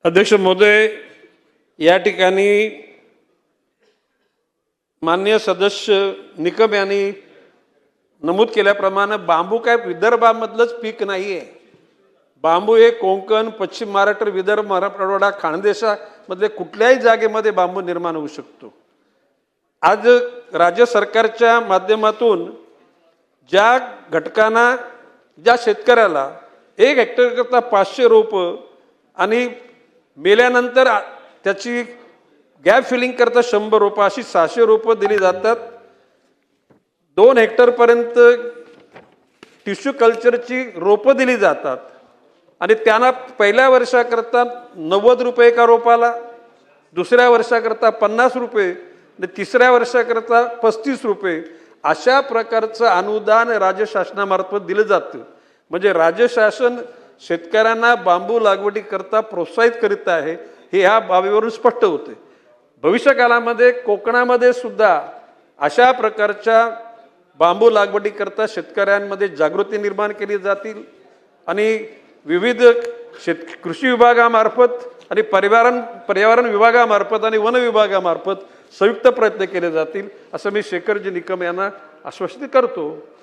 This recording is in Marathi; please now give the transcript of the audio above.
अध्यक्ष महोदय, या ठिकाणी माननीय सदस्य निकम यांनी नमूद केल्याप्रमाणे बांबू काय विदर्भामधलंच पीक नाहीये। बांबू हे कोकण, पश्चिम महाराष्ट्र, विदर्भ, मराठवाडा, खानदेशामधले कुठल्याही जागेमध्ये बांबू निर्माण होऊ शकतो। आज राज्य सरकारच्या माध्यमातून ज्या घटकांना, ज्या शेतकऱ्याला 1 हेक्टर करता 500 रोप आणि मेल्यानंतर त्याची गॅप फिलिंग करता 100 रोप अशी 600 रोप दिली जातात। 2 हेक्टर पर्यंत टिश्यू कल्चरची रोपं दिली जातात आणि त्यांना पहिल्या वर्षाकरता 90 रुपये एका रोपाला, दुसऱ्या वर्षाकरता 50 रुपये आणि तिसऱ्या वर्षाकरता 35 रुपये अशा प्रकारचं अनुदान राज्य शासनामार्फत दिलं जातं। म्हणजे राज्य शासन शेतकऱ्यांना बांबू लागवडीकरता प्रोत्साहित करीत आहे, हे ह्या बाबीवरून स्पष्ट होते। भविष्यकाळामध्ये कोकणामध्ये सुद्धा अशा प्रकारच्या बांबू लागवडीकरता शेतकऱ्यांमध्ये जागृती निर्माण केली जातील आणि विविध कृषी विभागामार्फत आणि पर्यावरण विभागामार्फत आणि वन विभागामार्फत संयुक्त प्रयत्न केले जातील, असं मी शेखरजी निकम यांना आश्वस्त करतो।